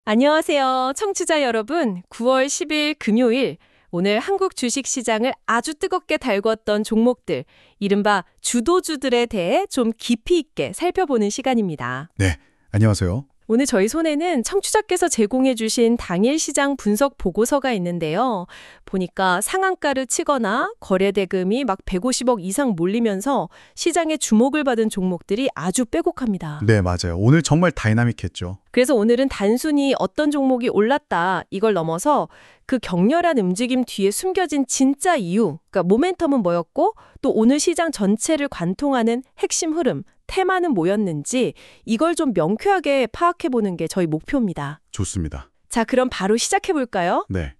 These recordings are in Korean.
안녕하세요. 청취자 여러분. 9월 10일 금요일, 오늘 한국 주식시장을 아주 뜨겁게 달궜던 종목들, 이른바 주도주들에 대해 좀 깊이 있게 살펴보는 시간입니다. 네, 안녕하세요. 오늘 저희 손에는 청취자께서 제공해 주신 당일 시장 분석 보고서가 있는데요. 보니까 상한가를 치거나 거래 대금이 막 150억 이상 몰리면서 시장의 주목을 받은 종목들이 아주 빼곡합니다. 네, 맞아요. 오늘 정말 다이나믹했죠. 그래서 오늘은 단순히 어떤 종목이 올랐다 이걸 넘어서 그 격렬한 움직임 뒤에 숨겨진 진짜 이유, 그러니까 모멘텀은 뭐였고 또 오늘 시장 전체를 관통하는 핵심 흐름, 테마는 뭐였는지 이걸 좀 명쾌하게 파악해보는 게 저희 목표입니다. 좋습니다. 자, 그럼 바로 시작해볼까요? 네,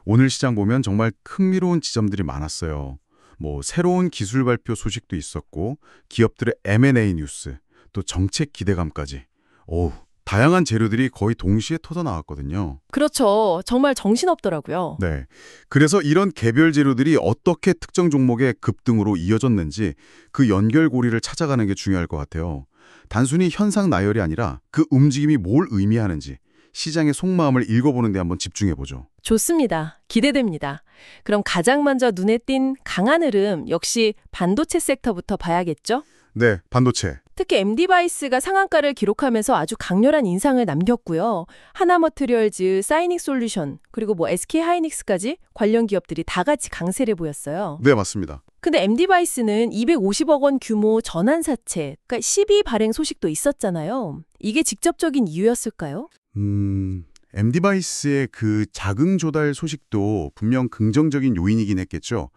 오늘 시장 보면 정말 흥미로운 지점들이 많았어요. 새로운 기술 발표 소식도 있었고 기업들의 M&A 뉴스, 또 정책 기대감까지. 다양한 재료들이 거의 동시에 터져 나왔거든요. 그렇죠. 정말 정신없더라고요. 네, 그래서 이런 개별 재료들이 어떻게 특정 종목의 급등으로 이어졌는지 그 연결고리를 찾아가는 게 중요할 것 같아요. 단순히 현상 나열이 아니라 그 움직임이 뭘 의미하는지 시장의 속마음을 읽어보는 데 한번 집중해보죠. 좋습니다. 기대됩니다. 그럼 가장 먼저 눈에 띈 강한 흐름 역시 반도체 섹터부터 봐야겠죠? 네, 반도체. 특히 MD바이스가 상한가를 기록하면서 아주 강렬한 인상을 남겼고요. 하나머티리얼즈, 사이닉솔루션, 그리고 SK하이닉스까지 관련 기업들이 다 같이 강세를 보였어요. 네, 맞습니다. 근데 MD바이스는 250억 원 규모 전환사채, 그러니까 12 발행 소식도 있었잖아요. 이게 직접적인 이유였을까요? MD바이스의 그 자금 조달 소식도 분명 긍정적인 요인이긴 했겠죠.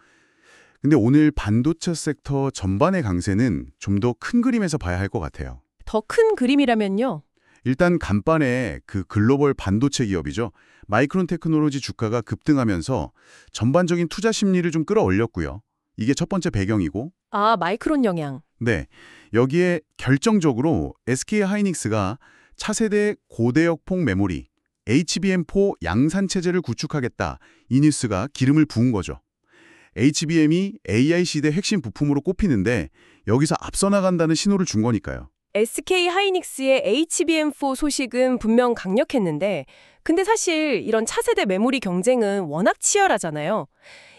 근데 오늘 반도체 섹터 전반의 강세는 좀 더 큰 그림에서 봐야 할 것 같아요. 더 큰 그림이라면요? 일단 간판에 그 글로벌 반도체 기업이죠. 마이크론 테크놀로지 주가가 급등하면서 전반적인 투자 심리를 좀 끌어올렸고요. 이게 첫 번째 배경이고. 아, 마이크론 영향. 네, 여기에 결정적으로 SK하이닉스가 차세대 고대역폭 메모리 HBM4 양산체제를 구축하겠다. 이 뉴스가 기름을 부은 거죠. HBM이 AI 시대 핵심 부품으로 꼽히는데 여기서 앞서 나간다는 신호를 준 거니까요. SK하이닉스의 HBM4 소식은 분명 강력했는데 근데 사실 이런 차세대 메모리 경쟁은 워낙 치열하잖아요.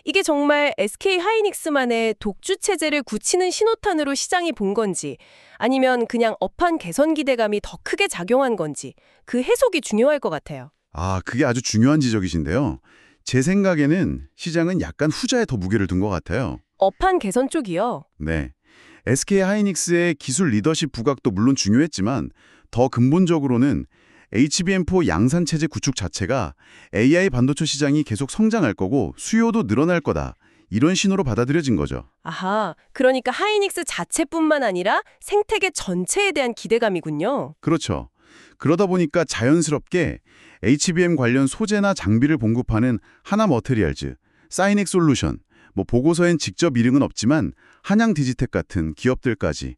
이게 정말 SK하이닉스만의 독주 체제를 굳히는 신호탄으로 시장이 본 건지 아니면 그냥 업황 개선 기대감이 더 크게 작용한 건지 그 해석이 중요할 것 같아요. 그게 아주 중요한 지적이신데요. 제 생각에는 시장은 약간 후자에 더 무게를 둔 것 같아요. 업황 개선 쪽이요? 네. SK하이닉스의 기술 리더십 부각도 물론 중요했지만 더 근본적으로는 HBM4 양산체제 구축 자체가 AI 반도체 시장이 계속 성장할 거고 수요도 늘어날 거다. 이런 신호로 받아들여진 거죠. 아하, 그러니까 하이닉스 자체뿐만 아니라 생태계 전체에 대한 기대감이군요. 그렇죠. 그러다 보니까 자연스럽게 HBM 관련 소재나 장비를 공급하는 하나머티리얼즈, 사이닉솔루션, 보고서엔 직접 이름은 없지만 한양 디지텍 같은 기업들까지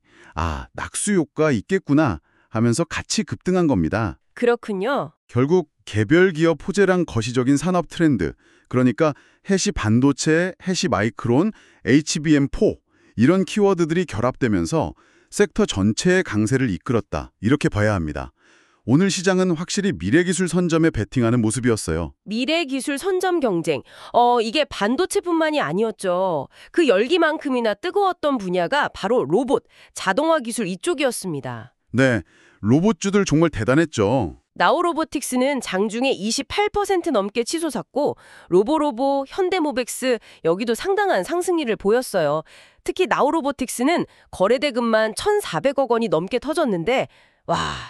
낙수 효과 있겠구나 하면서 같이 급등한 겁니다. 그렇군요. 결국 개별 기업 호재랑 거시적인 산업 트렌드, 그러니까 해시 반도체, 해시 마이크론, HBM4 이런 키워드들이 결합되면서 섹터 전체의 강세를 이끌었다. 이렇게 봐야 합니다. 오늘 시장은 확실히 미래기술 선점에 베팅하는 모습이었어요. 미래기술 선점 경쟁. 이게 반도체뿐만이 아니었죠. 그 열기만큼이나 뜨거웠던 분야가 바로 로봇, 자동화 기술 이쪽이었습니다. 네, 로봇주들 정말 대단했죠. 나우로보틱스는 장중에 28% 넘게 치솟았고 로보로보, 현대모백스 여기도 상당한 상승률을 보였어요. 특히 나우로보틱스는 거래 대금만 1,400억 원이 넘게 터졌는데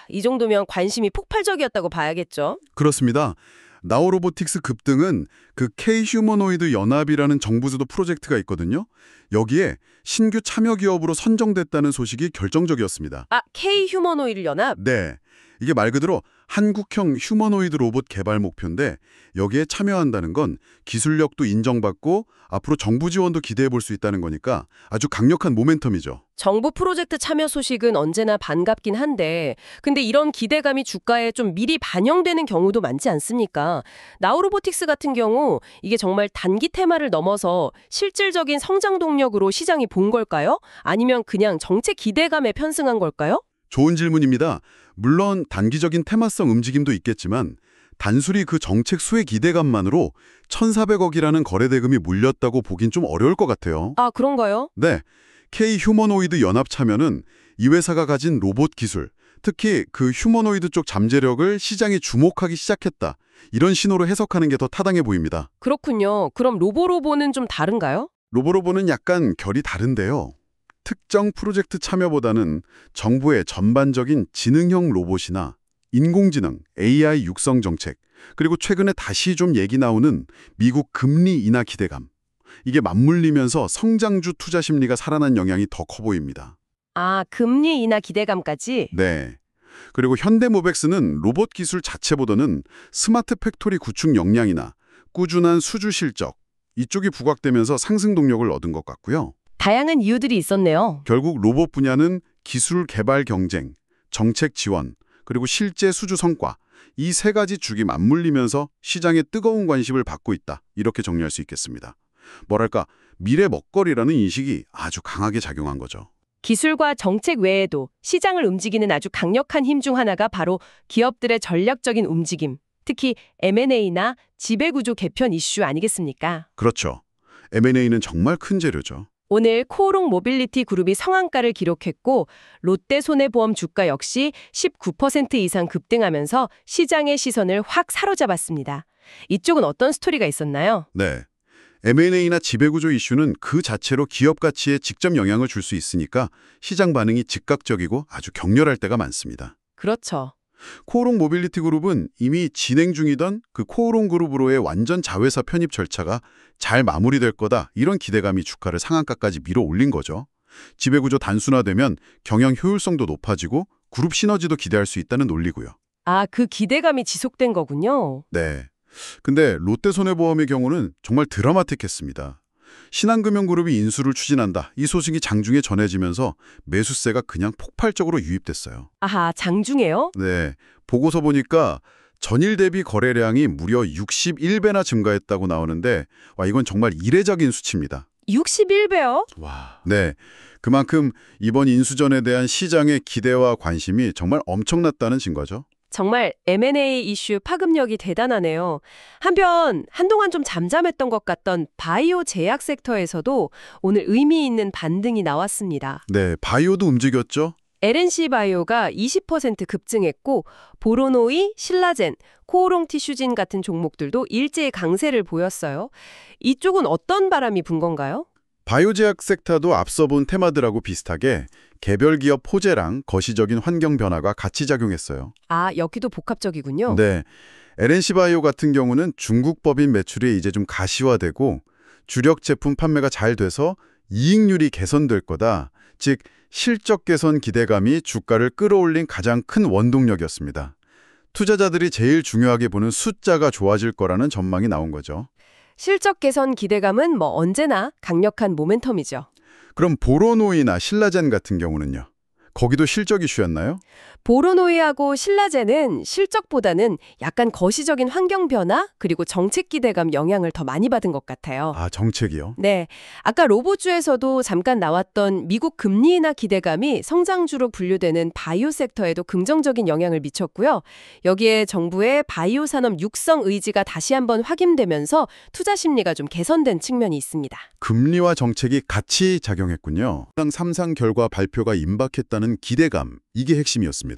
이 정도면 관심이 폭발적이었다고 봐야겠죠. 그렇습니다. 나우로보틱스 급등은 그 K-휴머노이드 연합이라는 정부주도 프로젝트가 있거든요. 여기에 신규 참여 기업으로 선정됐다는 소식이 결정적이었습니다. K-휴머노이드 연합? 네. 이게 말 그대로 한국형 휴머노이드 로봇 개발 목표인데 여기에 참여한다는 건 기술력도 인정받고 앞으로 정부 지원도 기대해 볼 수 있다는 거니까 아주 강력한 모멘텀이죠. 정부 프로젝트 참여 소식은 언제나 반갑긴 한데 근데 이런 기대감이 주가에 좀 미리 반영되는 경우도 많지 않습니까? 나우로보틱스 같은 경우 이게 정말 단기 테마를 넘어서 실질적인 성장 동력으로 시장이 본 걸까요? 아니면 그냥 정책 기대감에 편승한 걸까요? 좋은 질문입니다. 물론 단기적인 테마성 움직임도 있겠지만 단순히 그 정책 수혜 기대감만으로 1,400억이라는 거래 대금이 물렸다고 보긴 좀 어려울 것 같아요. 아, 그런가요? 네, K-휴머노이드 연합 참여는 이 회사가 가진 로봇 기술, 특히 그 휴머노이드 쪽 잠재력을 시장이 주목하기 시작했다. 이런 신호로 해석하는 게 더 타당해 보입니다. 그렇군요. 그럼 로보로보는 좀 다른가요? 로보로보는 약간 결이 다른데요. 특정 프로젝트 참여보다는 정부의 전반적인 지능형 로봇이나 인공지능, AI 육성 정책, 그리고 최근에 다시 좀 얘기 나오는 미국 금리 인하 기대감. 이게 맞물리면서 성장주 투자 심리가 살아난 영향이 더 커 보입니다. 아, 금리 인하 기대감까지? 네. 그리고 현대모백스는 로봇 기술 자체보다는 스마트 팩토리 구축 역량이나 꾸준한 수주 실적, 이쪽이 부각되면서 상승 동력을 얻은 것 같고요. 다양한 이유들이 있었네요. 결국 로봇 분야는 기술 개발 경쟁, 정책 지원, 그리고 실제 수주 성과, 이 세 가지 축이 맞물리면서 시장의 뜨거운 관심을 받고 있다. 이렇게 정리할 수 있겠습니다. 뭐랄까, 미래 먹거리라는 인식이 아주 강하게 작용한 거죠. 기술과 정책 외에도 시장을 움직이는 아주 강력한 힘 중 하나가 바로 기업들의 전략적인 움직임, 특히 M&A나 지배구조 개편 이슈 아니겠습니까? 그렇죠. M&A는 정말 큰 재료죠. 오늘 코오롱 모빌리티 그룹이 성한가를 기록했고 롯데손해보험 주가 역시 19% 이상 급등하면서 시장의 시선을 확 사로잡았습니다. 이쪽은 어떤 스토리가 있었나요? 네. M&A나 지배구조 이슈는 그 자체로 기업 가치에 직접 영향을 줄 수 있으니까 시장 반응이 즉각적이고 아주 격렬할 때가 많습니다. 그렇죠. 코오롱 모빌리티 그룹은 이미 진행 중이던 그 코오롱 그룹으로의 완전 자회사 편입 절차가 잘 마무리될 거다, 이런 기대감이 주가를 상한가까지 밀어올린 거죠. 지배구조 단순화되면 경영 효율성도 높아지고 그룹 시너지도 기대할 수 있다는 논리고요. 아, 그 기대감이 지속된 거군요. 네. 근데 롯데손해보험의 경우는 정말 드라마틱했습니다. 신한금융그룹이 인수를 추진한다, 이 소식이 장중에 전해지면서 매수세가 그냥 폭발적으로 유입됐어요. 아하, 장중에요? 네, 보고서 보니까 전일 대비 거래량이 무려 61배나 증가했다고 나오는데, 와, 이건 정말 이례적인 수치입니다. 61배요? 와. 네, 그만큼 이번 인수전에 대한 시장의 기대와 관심이 정말 엄청났다는 증거죠. 정말 M&A 이슈 파급력이 대단하네요. 한편 한동안 좀 잠잠했던 것 같던 바이오 제약 섹터에서도 오늘 의미 있는 반등이 나왔습니다. 네, 바이오도 움직였죠. LNC 바이오가 20% 급증했고 보로노이, 신라젠, 코오롱 티슈진 같은 종목들도 일제히 강세를 보였어요. 이쪽은 어떤 바람이 분 건가요? 바이오제약 섹터도 앞서 본 테마들하고 비슷하게 개별 기업 호재랑 거시적인 환경 변화가 같이 작용했어요. 아, 여기도 복합적이군요. 네, LNC 바이오 같은 경우는 중국 법인 매출이 이제 좀 가시화되고 주력 제품 판매가 잘 돼서 이익률이 개선될 거다, 즉 실적 개선 기대감이 주가를 끌어올린 가장 큰 원동력이었습니다. 투자자들이 제일 중요하게 보는 숫자가 좋아질 거라는 전망이 나온 거죠. 실적 개선 기대감은 뭐 언제나 강력한 모멘텀이죠. 그럼 보로노이나 신라젠 같은 경우는요? 거기도 실적 이슈였나요? 보로노이하고 신라젠은 실적보다는 약간 거시적인 환경 변화 그리고 정책 기대감 영향을 더 많이 받은 것 같아요. 아, 정책이요? 네, 아까 로봇주에서도 잠깐 나왔던 미국 금리 인하 기대감이 성장주로 분류되는 바이오 섹터에도 긍정적인 영향을 미쳤고요. 여기에 정부의 바이오 산업 육성 의지가 다시 한번 확인되면서 투자 심리가 좀 개선된 측면이 있습니다. 금리와 정책이 같이 작용했군요. 해당 3상 결과 발표가 임박했다는 기대감, 이게 핵심이었습니다.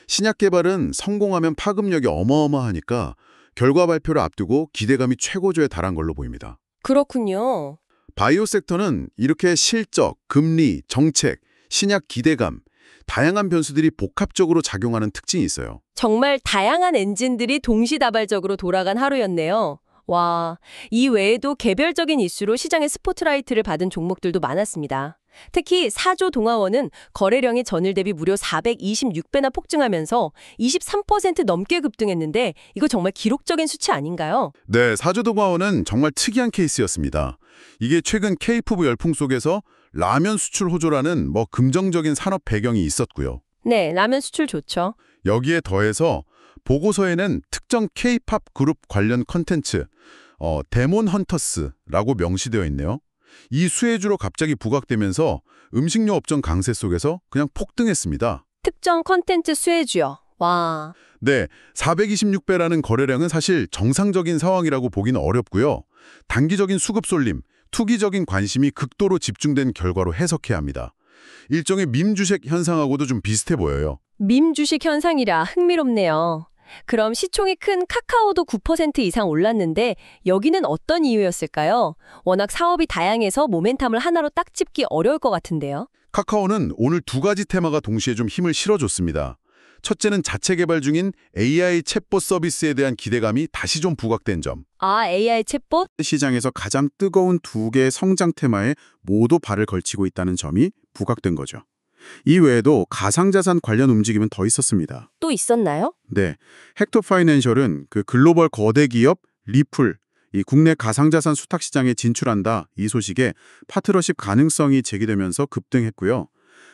신약 개발은 성공하면 파급력이 어마어마하니까 결과 발표를 앞두고 기대감이 최고조에 달한 걸로 보입니다. 그렇군요. 바이오 섹터는 이렇게 실적, 금리, 정책, 신약 기대감, 다양한 변수들이 복합적으로 작용하는 특징이 있어요. 정말 다양한 엔진들이 동시다발적으로 돌아간 하루였네요. 와, 이 외에도 개별적인 이슈로 시장의 스포트라이트를 받은 종목들도 많았습니다. 특히 사조 동아원은 거래량이 전일 대비 무려 426배나 폭증하면서 23% 넘게 급등했는데 이거 정말 기록적인 수치 아닌가요? 네, 사조동화원은 정말 특이한 케이스였습니다. 이게 최근 K-푸드 열풍 속에서 라면 수출 호조라는 긍정적인 산업 배경이 있었고요. 네, 라면 수출 좋죠. 여기에 더해서 보고서에는 특정 K-팝 그룹 관련 컨텐츠, 데몬 헌터스라고 명시되어 있네요. 이 수혜주로 갑자기 부각되면서 음식료 업종 강세 속에서 그냥 폭등했습니다. 특정 컨텐츠 수혜주요. 와. 네, 426배라는 거래량은 사실 정상적인 상황이라고 보기는 어렵고요. 단기적인 수급 쏠림, 투기적인 관심이 극도로 집중된 결과로 해석해야 합니다. 일종의 밈 주식 현상하고도 좀 비슷해 보여요. 밈 주식 현상이라 흥미롭네요. 그럼 시총이 큰 카카오도 9% 이상 올랐는데 여기는 어떤 이유였을까요? 워낙 사업이 다양해서 모멘텀을 하나로 딱 짚기 어려울 것 같은데요. 카카오는 오늘 두 가지 테마가 동시에 좀 힘을 실어줬습니다. 첫째는 자체 개발 중인 AI 챗봇 서비스에 대한 기대감이 다시 좀 부각된 점. 아, AI 챗봇? 시장에서 가장 뜨거운 두 개의 성장 테마에 모두 발을 걸치고 있다는 점이 부각된 거죠. 이 외에도 가상자산 관련 움직임은 더 있었습니다. 또 있었나요? 네, 헥토 파이낸셜은 그 글로벌 거대 기업 리플, 이 국내 가상자산 수탁 시장에 진출한다 이 소식에 파트너십 가능성이 제기되면서 급등했고요.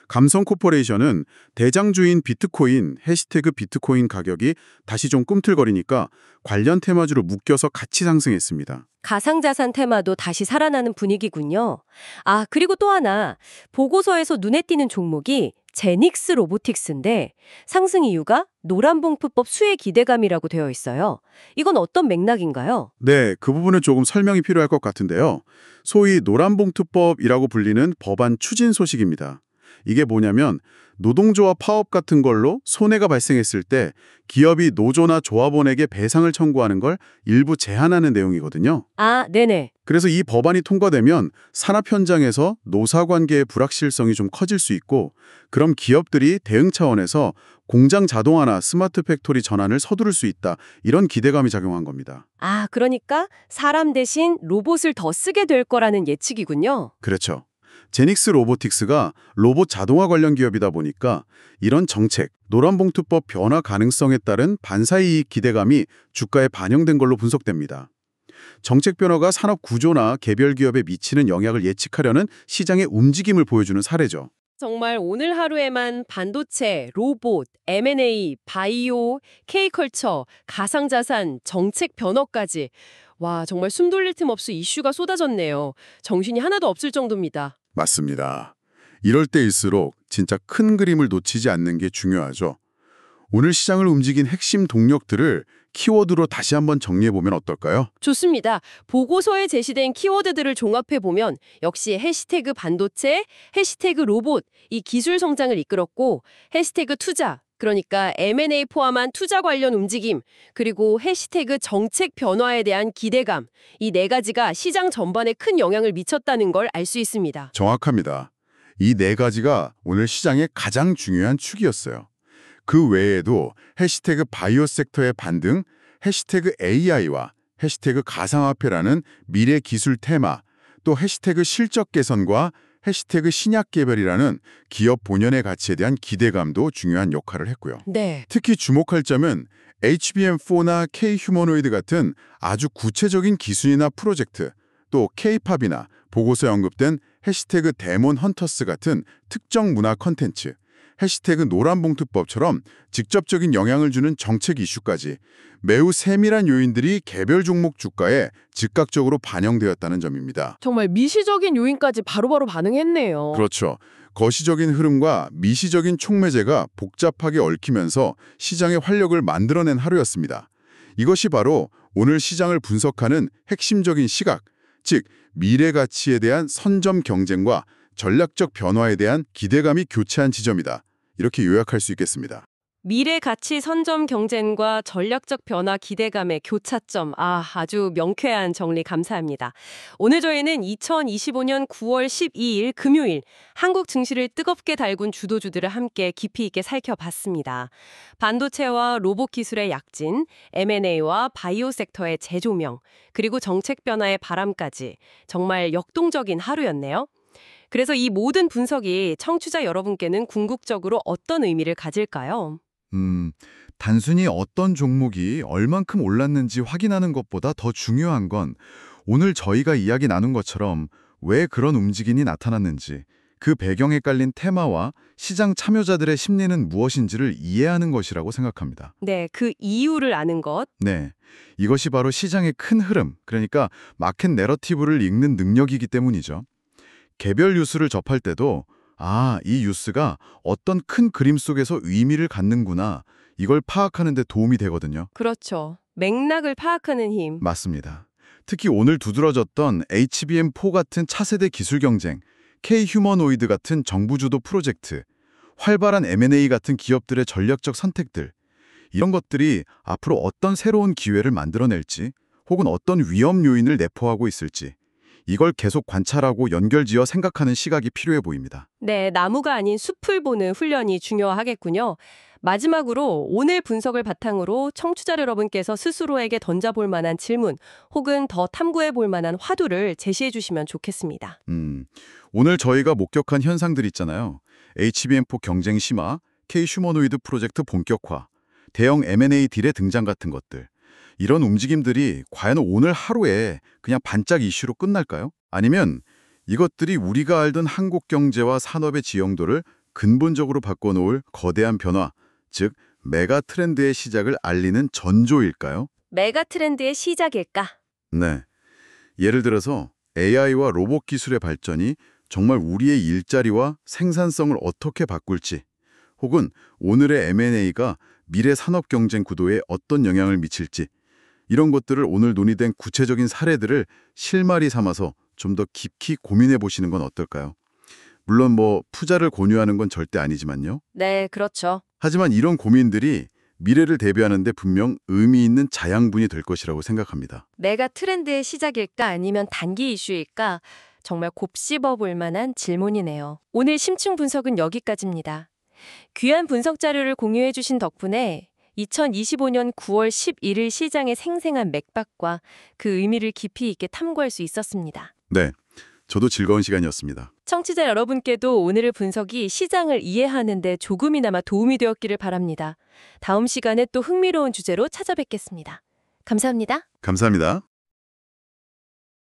감성코퍼레이션은 대장주인 비트코인, 해시태그 비트코인 가격이 다시 좀 꿈틀거리니까 관련 테마주로 묶여서 같이 상승했습니다. 가상자산 테마도 다시 살아나는 분위기군요. 아, 그리고 또 하나. 보고서에서 눈에 띄는 종목이 제닉스 로보틱스인데 상승 이유가 노란봉투법 수혜 기대감이라고 되어 있어요. 이건 어떤 맥락인가요? 네, 그 부분은 조금 설명이 필요할 것 같은데요. 소위 노란봉투법이라고 불리는 법안 추진 소식입니다. 이게 뭐냐면 노동조합 파업 같은 걸로 손해가 발생했을 때 기업이 노조나 조합원에게 배상을 청구하는 걸 일부 제한하는 내용이거든요. 아, 네네. 그래서 이 법안이 통과되면 산업 현장에서 노사관계의 불확실성이 좀 커질 수 있고 그럼 기업들이 대응 차원에서 공장 자동화나 스마트 팩토리 전환을 서두를 수 있다. 이런 기대감이 작용한 겁니다. 아, 그러니까 사람 대신 로봇을 더 쓰게 될 거라는 예측이군요. 그렇죠. 제닉스 로보틱스가 로봇 자동화 관련 기업이다 보니까 이런 정책, 노란봉투법 변화 가능성에 따른 반사이익 기대감이 주가에 반영된 걸로 분석됩니다. 정책 변화가 산업 구조나 개별 기업에 미치는 영향을 예측하려는 시장의 움직임을 보여주는 사례죠. 정말 오늘 하루에만 반도체, 로봇, M&A, 바이오, K컬처, 가상자산, 정책 변화까지 와, 정말 숨 돌릴 틈 없이 이슈가 쏟아졌네요. 정신이 하나도 없을 정도입니다. 맞습니다. 이럴 때일수록 진짜 큰 그림을 놓치지 않는 게 중요하죠. 오늘 시장을 움직인 핵심 동력들을 키워드로 다시 한번 정리해보면 어떨까요? 좋습니다. 보고서에 제시된 키워드들을 종합해보면 역시 해시태그 반도체, 해시태그 로봇, 이 기술 성장을 이끌었고 해시태그 투자, 그러니까 M&A 포함한 투자 관련 움직임, 그리고 해시태그 정책 변화에 대한 기대감, 이 네 가지가 시장 전반에 큰 영향을 미쳤다는 걸 알 수 있습니다. 정확합니다. 이 네 가지가 오늘 시장의 가장 중요한 축이었어요. 그 외에도 해시태그 바이오 섹터의 반등, 해시태그 AI와 해시태그 가상화폐라는 미래 기술 테마, 또 해시태그 실적 개선과 해시태그 신약 개발이라는 기업 본연의 가치에 대한 기대감도 중요한 역할을 했고요. 네. 특히 주목할 점은 HBM4나 K-휴머노이드 같은 아주 구체적인 기술이나 프로젝트, 또 K-팝이나 보고서에 언급된 해시태그 데몬 헌터스 같은 특정 문화 컨텐츠, 해시태그 노란봉투법처럼 직접적인 영향을 주는 정책 이슈까지 매우 세밀한 요인들이 개별 종목 주가에 즉각적으로 반영되었다는 점입니다. 정말 미시적인 요인까지 바로바로 반응했네요. 그렇죠. 거시적인 흐름과 미시적인 촉매제가 복잡하게 얽히면서 시장의 활력을 만들어낸 하루였습니다. 이것이 바로 오늘 시장을 분석하는 핵심적인 시각, 즉 미래 가치에 대한 선점 경쟁과 전략적 변화에 대한 기대감이 교차한 지점이다. 이렇게 요약할 수 있겠습니다. 미래 가치 선점 경쟁과 전략적 변화 기대감의 교차점. 아주 명쾌한 정리 감사합니다. 오늘 저희는 2025년 9월 12일 금요일 한국 증시를 뜨겁게 달군 주도주들을 함께 깊이 있게 살펴봤습니다. 반도체와 로봇 기술의 약진, M&A와 바이오 섹터의 재조명, 그리고 정책 변화의 바람까지 정말 역동적인 하루였네요. 그래서 이 모든 분석이 청취자 여러분께는 궁극적으로 어떤 의미를 가질까요? 단순히 어떤 종목이 얼만큼 올랐는지 확인하는 것보다 더 중요한 건 오늘 저희가 이야기 나눈 것처럼 왜 그런 움직임이 나타났는지, 그 배경에 깔린 테마와 시장 참여자들의 심리는 무엇인지를 이해하는 것이라고 생각합니다. 네, 그 이유를 아는 것. 네, 이것이 바로 시장의 큰 흐름, 그러니까 마켓 내러티브를 읽는 능력이기 때문이죠. 개별 뉴스를 접할 때도 아, 이 뉴스가 어떤 큰 그림 속에서 의미를 갖는구나. 이걸 파악하는 데 도움이 되거든요. 그렇죠. 맥락을 파악하는 힘. 맞습니다. 특히 오늘 두드러졌던 HBM4 같은 차세대 기술 경쟁, K-휴머노이드 같은 정부 주도 프로젝트, 활발한 M&A 같은 기업들의 전략적 선택들, 이런 것들이 앞으로 어떤 새로운 기회를 만들어낼지, 혹은 어떤 위험 요인을 내포하고 있을지, 이걸 계속 관찰하고 연결지어 생각하는 시각이 필요해 보입니다. 네, 나무가 아닌 숲을 보는 훈련이 중요하겠군요. 마지막으로 오늘 분석을 바탕으로 청취자 여러분께서 스스로에게 던져볼 만한 질문 혹은 더 탐구해 볼 만한 화두를 제시해 주시면 좋겠습니다. 오늘 저희가 목격한 현상들 있잖아요. HBM4 경쟁 심화, K-휴머노이드 프로젝트 본격화, 대형 M&A 딜의 등장 같은 것들. 이런 움직임들이 과연 오늘 하루에 그냥 반짝 이슈로 끝날까요? 아니면 이것들이 우리가 알던 한국 경제와 산업의 지형도를 근본적으로 바꿔놓을 거대한 변화, 즉 메가 트렌드의 시작을 알리는 전조일까요? 메가 트렌드의 시작일까? 네. 예를 들어서 AI와 로봇 기술의 발전이 정말 우리의 일자리와 생산성을 어떻게 바꿀지, 혹은 오늘의 M&A가 미래 산업 경쟁 구도에 어떤 영향을 미칠지, 이런 것들을 오늘 논의된 구체적인 사례들을 실마리 삼아서 좀 더 깊이 고민해 보시는 건 어떨까요? 물론 푸자를 권유하는 건 절대 아니지만요. 네, 그렇죠. 하지만 이런 고민들이 미래를 대비하는 데 분명 의미 있는 자양분이 될 것이라고 생각합니다. 메가 트렌드의 시작일까 아니면 단기 이슈일까? 정말 곱씹어 볼 만한 질문이네요. 오늘 심층 분석은 여기까지입니다. 귀한 분석 자료를 공유해 주신 덕분에 2025년 9월 11일 시장의 생생한 맥박과 그 의미를 깊이 있게 탐구할 수 있었습니다. 네, 저도 즐거운 시간이었습니다. 청취자 여러분께도 오늘의 분석이 시장을 이해하는 데 조금이나마 도움이 되었기를 바랍니다. 다음 시간에 또 흥미로운 주제로 찾아뵙겠습니다. 감사합니다. 감사합니다.